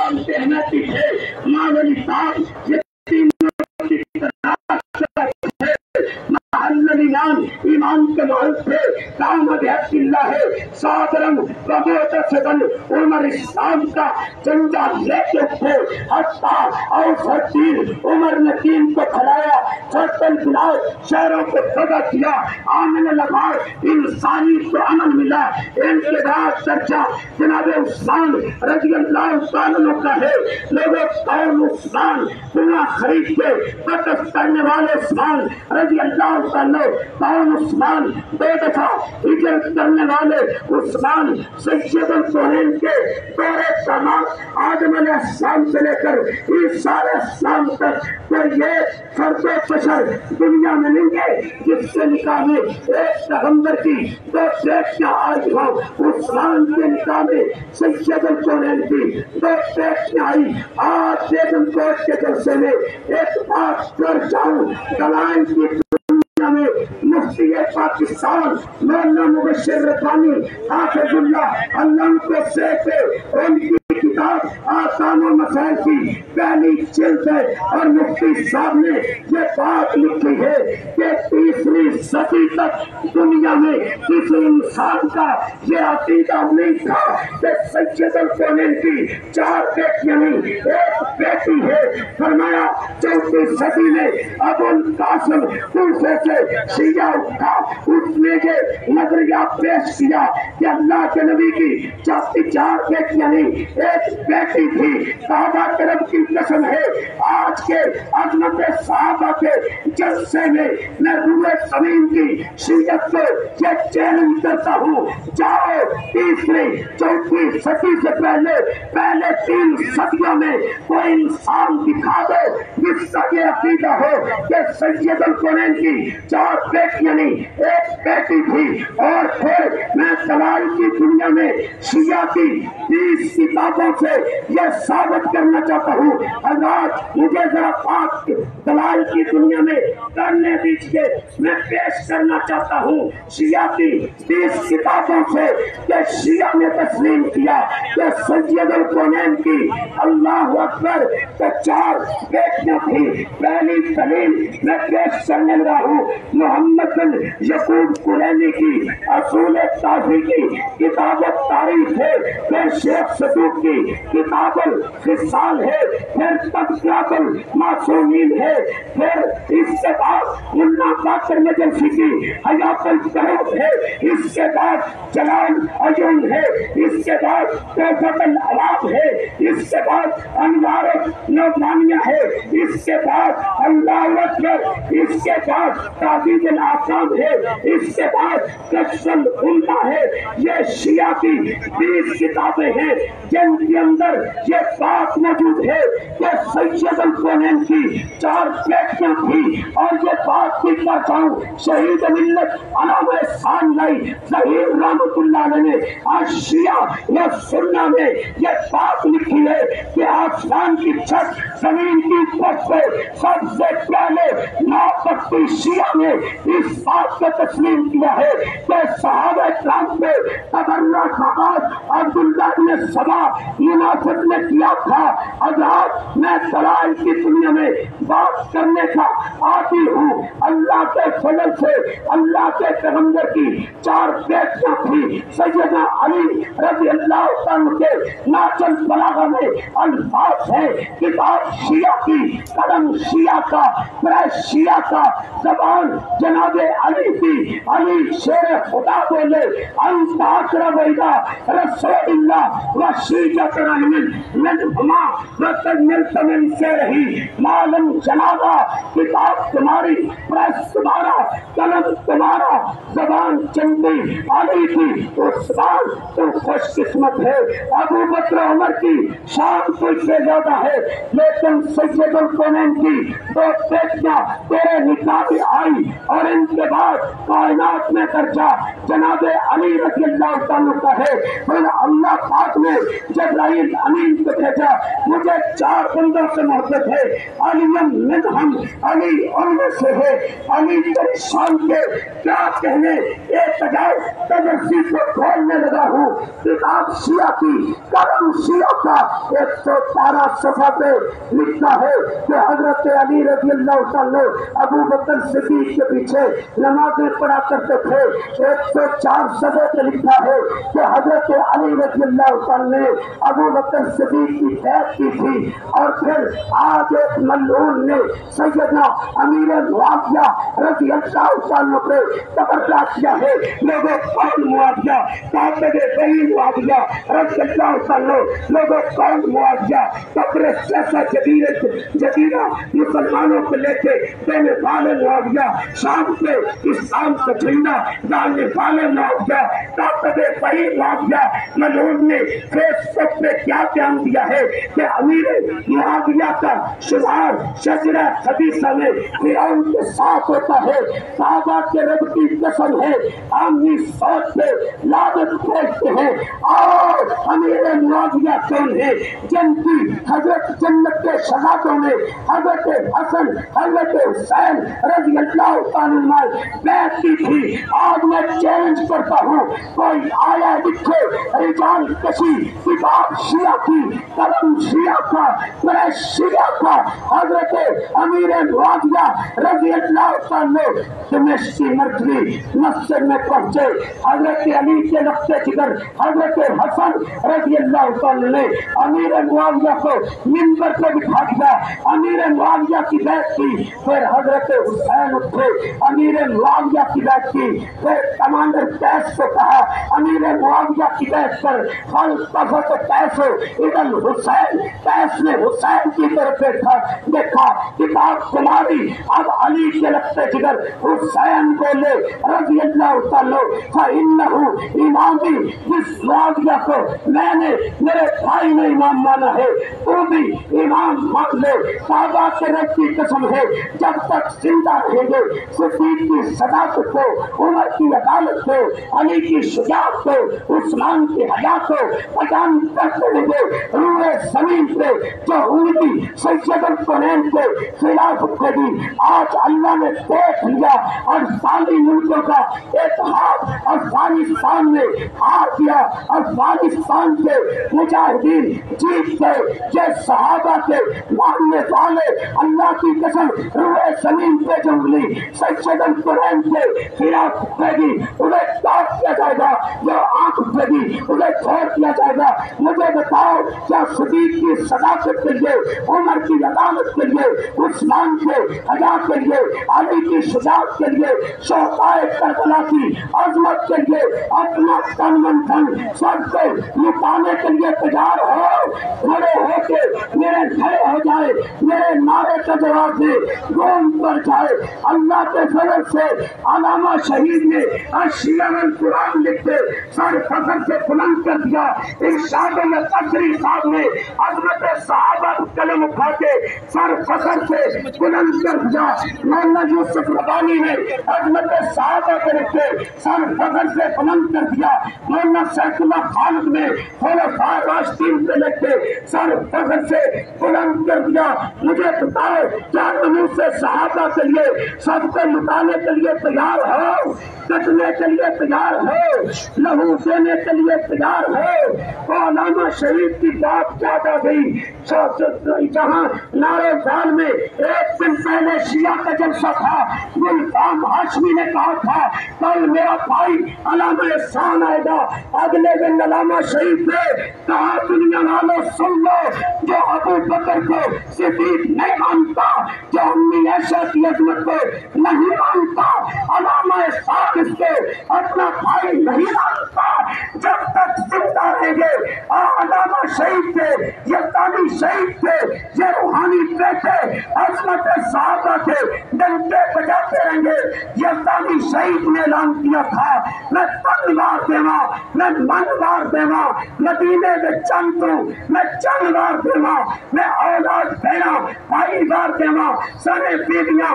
امام احمدی تھے، مولوی صاحب یہ تینوں کی ایمان ایمان کے محل تھے، دامد حق اللہ ہے، صادرن ربوت سدن عمر اسلام کا جنجا لے کے تھے، حتیٰ اوس الدین عمر نے دین کو پھیلایا، چھتل بلاد شہروں کو فتح کیا، آمن لگا انسانی کو امن ملا، ان کے بعد چرچا جناب عثمان رضی اللہ تعالیٰ کا ہے، لوگوں قوم عثمان دنیا خرید کے قتل کرنے والے عثمان رضی اللہ تعالیٰ قوم عثمان بے دفعہ ہجرت کرنے والے عثمان سید الکونین کے دور تمام آدم علیہ السلام سے لے کر عیسیٰ علیہ السلام تک تو یہ فرد و بشر دنیا میں نہیں گے جس سے نکاح میں ایک پیغمبر کی دو بیٹیاں آئی ہوں، عثمان کے نکاح میں سید الکونین کی دو بیٹیاں آئی۔ آج بیگم کوٹ کے جلسے میں ایک بات کر جاؤں، دلائل کی دنیا میں مفتی پاکستان مولانا مبشر ربانی حافظ اللہ علم کو سیتے ان کی کتاب آسان و مسائل کی پہلی جلد ہے، اور مفتی صاحب نے یہ بات لکھی ہے کہ 30ویں صدی تک دنیا میں کسی انسان کا یہ عقیدہ نہیں تھا کہ سید الکونین کی 4 بیٹیاں نہیں ایک بیٹی ہے۔ فرمایا 34 صدی میں ابو القاسم کوفے سے شیعہ اٹھا، اس نے یہ نظریہ پیش کیا کہ اللہ کے نبی کی 4 بیٹیاں نہیں ایک بیٹی تھی۔ صحابہ کرام کی قسم ہے آج کے عظمت صحابہ کے جلسے میں روح زمین کی شیعت کو یہ چیلنج کرتا ہوں، جاؤ 3 4 صدی سے پہلے 3 صدیوں میں کوئی انسان دکھا دو جس کا یہ عقیدہ ہو کہ سید الکونین کی 4 بیٹیاں نہیں ایک بیٹی تھی۔ اور پھر میں دلائل کی دنیا میں شیعہ کی 20 کتابوں سے یہ ثابت کرنا چاہتا ہوں۔ حضرات مجھے ذرا بات دلائل کی دنیا میں کرنے دیجیے، میں پیش کرنا چاہتا ہوں شیعہ کی 20 کتابوں سے کہ شیعہ نے تسلیم کیا کہ سید الکونین کی اللہ اکبر تو 4 بیٹیاں تھی۔ پہلی دلیل میں پیش کرنے لگا ہوں محمد بن یعقوب کلینی کی اصول تازی کی کتاب تاریخ ہے، پھر شیخ صدوق کی کتاب الخصال ہے، پھر تذکرۃ المعصومین ہے، پھر اس کے بعد ملا باقر مجلسی کی حیات القلوب ہے، اس کے بعد جلال عیون ہے، اس کے بعد تحفۃ الالام ہے، اس کے بعد انوار النعمانیہ ہے، اس کے بعد اللہ اکبر، اس کے بعد تعبیر الاحکام ہے، اس کے بعد کشف الغمہ ہے۔ یہ شیعہ کی 20 کتابیں ہیں جن کے اندر یہ بات موجود ہے کہ سید الکونین کی 4 بیٹیاں تھی۔ اور یہ بات بھی کرتا ہوں شہید ملت علامہ احسان لائی ظہیر رحمۃ اللہ علیہ نے آج شیعہ و سنہ میں یہ بات لکھی ہے کہ آسمان کی چھت زمین کی پشت پہ سب سے پہلے ناپتی شیعہ نے اس بات کو تسلیم کیا ہے کہ صحابہ کرام پہ تبرہ خاص عبداللہ بن سبا منافق نے کیا تھا۔ حضرات میں دلائل کی دنیا میں بات کرنے کا عادی ہوں۔ اللہ کے فضل سے اللہ کے پیغمبر کی 4 بیٹیاں تھی۔ سیدنا علی رضی اللہ عنہ کے ناچل بلاغہ میں الفاظ ہے، کتاب شیعہ کی، قلم شیعہ کا، پریس شیعہ کا، زبان جناب علی کی، علی شیر خدا بولے انت اقرب الی رسول اللہ وشیجۃ رحمن من ہما وتجملت من سے رہی معلوم جنابہ، کتاب تمہاری، پریس تمہارا، قلم تمہارا، زبان چندی علی کی۔ عثمان تو خوش قسمت ہے، ابو بکر عمر کی شان تجھ سے زیادہ ہے، لیکن سید الکونین کی 2 بیٹیاں تیرے نکاح میں آئی اور ان کے بعد کائنات میں درجہ جناب علی رضی اللہ تعالیٰ کا ہے۔ پھر اللہ پاک نے جبرائیل امین کو بھیجا، مجھے 4 بندوں سے محبت ہے، علی منہم، علی ان میں سے ہے۔ علی تیری شان کے کیا کہنے، ایک بجائے تجرسی کو کھولنے لگا ہوں، کتاب شیعہ کی، قلم شیعہ کا، 100 12 صفحہ پہ لکھا ہے کہ حضرت علی رضی اللہ تعالیٰ ابو بکر صدیق کے پیچھے نمازیں پڑھا کرتے تھے. 104 صفحے پہ لکھا ہے کہ حضرت علی رضی اللہ تعالیٰ نے ابو بکر صدیق کی بیعت کی تھی. اور پھر آج ایک ملعون نے سیدنا امیر معاویہ رضی اللہ تعالیٰ پہ تبرہ کیا ہے. لوگوں کون معاویہ؟ کاتب بنی معاویہ رضی اللہ تعالیٰ. لوگوں کون معاویہ؟ قبر جیسا جزیرہ مسلمانوں کو لے کے دینے والے معاویہ، شام پہ اسلام کا جھنڈا ڈالنے والے معاویہ، کاتب بنی معاویہ. ملعون نے فیس بک پہ کیا بیان دیا ہے کہ امیر معاویہ کا شمار شجرہ خبیثہ میں فرعون کے ساتھ ہوتا ہے. صحابہ کے رب کی قسم ہے عامی سوچ پہ لعنت بھیجتے ہیں. اور امیر معاویہ کون ہے جن کی حضرت جنت کے شہادوں میں حضرت حسن حضرت حسین رضی اللہ تعالیٰ بیعت کی تھی. آج میں چیلنج کرتا ہوں، کوئی آیا لکھے رجال کشی کتاب شیعہ کی، قلم شیعہ کا، پریس شیعہ کا، حضرت امیر معاویہ رضی اللہ تعالیٰ دمشق کی مرکزی مسجد میں پہنچے. حضرت علی کے نقطۂ جگر حضرت حسن رضی اللہ تعالیٰ نے امیر معاویہ کو منبر پہ بٹھا دیا، امیر معاویہ کی بیعت کی. پھر حضرت حسین اٹھے، امیر معاویہ کی بیعت کی. پھر کمانڈر قیس کو کہا امیر معاویہ کی بیعت پر فلسفت قیس ابن حسین. قیس نے حسین کی طرف دیکھا، کتاب کماری. اب علی کے لگتے جگر حسین بولے رضی اللہ تعالیٰ فَإِنَّهُ امامی. جس معاویہ کو میں نے میرے بھائی نے امام مانا ہے تو بھی امام مان لے. صحابہ کے رب کی قسم ہے جب تک زندہ رہیں گے صدیق کی صداقت کو، عمر کی عدالت کو، علی کی شجاعت کو، عثمان کی حیات کو بیان کرتے رہیں گے. روئے زمین پہ جو اونگی سید القرنین کے خلاف اٹھے گی. آج اللہ نے دیکھ لیا اور ساری ملکوں کا اتحاد افغانستان میں آ گیا. افغانستان کے مجاہدین جیت گئے. یہ صحابہ کے ماننے والے اللہ کی قسم روئے زمین پہ جو انگلی سید القرنین کے خلاف اٹھے گی انہیں کاٹ دیا جائے گا. جو آنکھ اٹھے گی انہیں چھوڑ دیا جائے گا. مجھے بتاؤ کیا صدیق کی صداقت کے لیے، عمر کی عدالت کے لیے، عثمان کے حیات کے لیے، علی کی شجاعت کے لیے، شہدائے کربلا کی عظمت کے لیے اپنا تن من دھن سب سے لٹانے کے لیے تیار ہو؟ کھڑے ہو کے میرے کھڑے ہو جائے، میرے نعرے کا جواب دے، روم پر جائے. اللہ کے فضل سے علامہ شہید نے اشیاء القرآن لکھتے سر فخر سے بلند کر دیا. ارشاد القدری صاحب نے عظمت صحابہ قلم اٹھا کے سر فخر سے بلند کر دیا. مولانا یوسف ربانی نے عظمت صحابہ کے لکھتے سر فخر سے بلند کر دیا. مولانا سیف اللہ خالد نے خلفائے راشدین کے لکھتے سر فخر سے بلند کر دیا. مجھے بتاؤ کیا نموز صحابہ کے لیے سب کو لٹانے کے لیے تیار ہو؟ کٹنے کے لیے تیار ہو؟ لہو دینے کے لیے تیار ہو؟ تو علامہ شہید کی بات یاد آ گئی. جہاں نارے وال میں ایک دن پہلے شیعہ کا جلسہ تھا، ملتان ہاشمی نے کہا تھا کل میرا بھائی علامہ احسان آئے گا. اگلے دن علامہ شہید نے کہا دنیا والوں سن لو، جو ابو بکر کو صدیق نہیں مانتا، جو امی عائشہ کی عظمت کو نہیں مانتا، علامہ احسان اس کے اپنا بھائی نہیں مانتا. جب تک زندہ رہیں گے علامہ شہید کے، یہ تانی شہید کے، یہ روحانی بیٹے عظمت صحابہ کے ڈنڈے بجاتے رہیں گے. یہ تانی شہید نے اعلان کیا تھا میں تلوار دیوا، میں منوار دیوا، مدینے میں چند دوں، میں چند وار دیوا، میں اولاد دینا بھائی وار دیوا، سارے بیویاں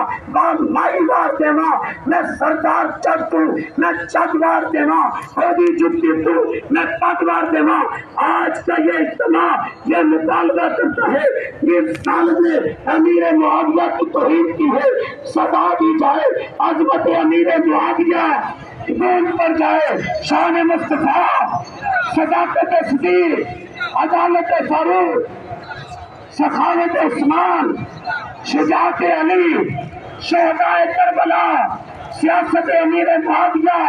مائی وار دیوا، میں سردار چد دوں، میں چد وار دیوا، خودی جتی دوں، میں پد وار دیوا. آج کا یہ اجتماع یہ مطالبہ کرتا ہے کہ سالم نے امیر معاویہ کی توہین کی ہے، سزا دی جائے. عظمت امیر معاویہ دین پر جائے، شان مصطفیٰ، صداقت صدیق، عدالت فاروق. سخاوت عثمان، شجاعت علی، شہدائے کربلا، سیاست امیر معاویہ،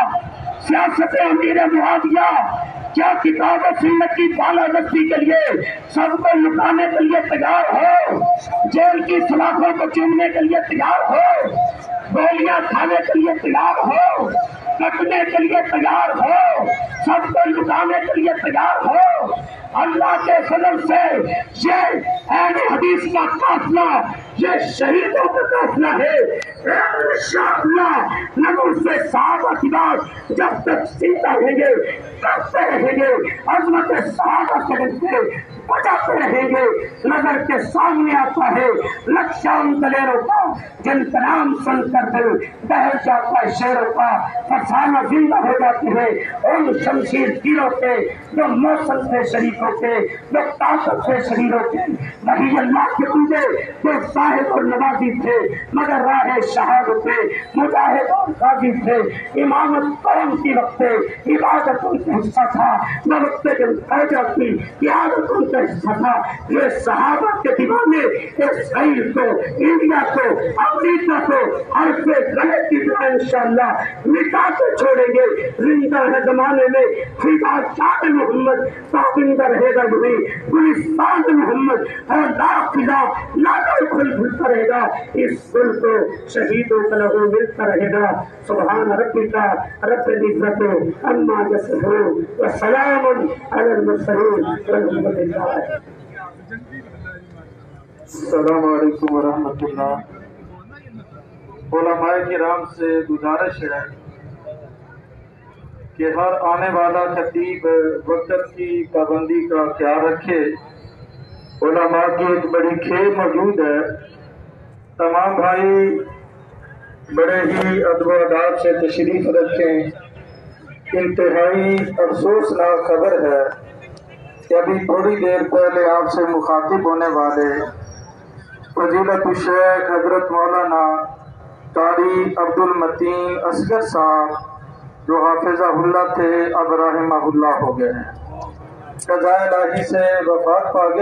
سیاست امیر معاویہ، کیا کتاب و سنت کی بالادستی کے لیے سب کو لٹانے کے لیے تیار ہو؟ جیل کی سلاخوں کو چومنے کے لیے تیار ہو؟ گولیاں کھانے کے لیے تیار ہو؟ کٹنے کے لیے تیار ہو؟ سب کو لٹانے کے لیے تیار ہو؟ اللہ کے فضل سے یہ اہل حدیث کا قافلہ، یہ شہیدوں کا قافلہ ہے انشاءاللہ۔ نبی سے صحابہ کی بات جب تک زندہ رہیں گے کرتے رہیں گے، عظمت صحابہ سے بچاتے رہیں گے۔ نظر کے سامنے آتا ہے لکشان دلیروں کا جن کا نام سن کر دل بہل جاتا ہے شیروں کا، فسانہ زندہ ہو جاتے ہیں ان شمشیر تیروں کے جو موسم سے شریفوں کے، جو طاقت سے شریروں کے، وہی اللہ کے بندے جو صاحب اور نوازی تھے مگر راہ شہادت پہ مجاہد اور غازی تھے۔ امامت قوم کی وقت عبادت ان کا حصہ تھا، نہ وقت فوجہ کی قیادت ان کا حصہ تھا۔ یہ صحابہ کے دیوانے اسرائیل کو، انڈیا کو، امریکہ کو ہر سے گلے کی طرح انشاءاللہ مٹا کے چھوڑیں گے۔ زندہ ہے زمانے میں فدا شاہ محمد، پابندہ رہے گا وہی گلستان محمد، اور لا لاکھوں پھول پھولتا رہے گا، اس پھول کو شہیدوں کا لہو ملتا رہے گا۔ سبحان ربک رب العزت عما یصفون وسلام علی المرسلین والحمد للہ۔ السلام علیکم ورحمۃ اللہ۔ علماء کرام سے گزارش ہے کہ ہر آنے والا خطیب وقت کی پابندی کا خیال رکھے۔ علماء کی ایک بڑی کھیل موجود ہے، تمام بھائی بڑے ہی ادب و آداب سے تشریف رکھیں۔ انتہائی افسوسناک خبر ہے کہ ابھی تھوڑی دیر پہلے آپ سے مخاطب ہونے والے فضیلت الشیخ حضرت مولانا قاری عبد المتین اصغر صاحب جو حافظہ اللہ تھے اب رحمہ اللہ ہو گئے ہیں، قضاء الہی سے وفات پا گئے۔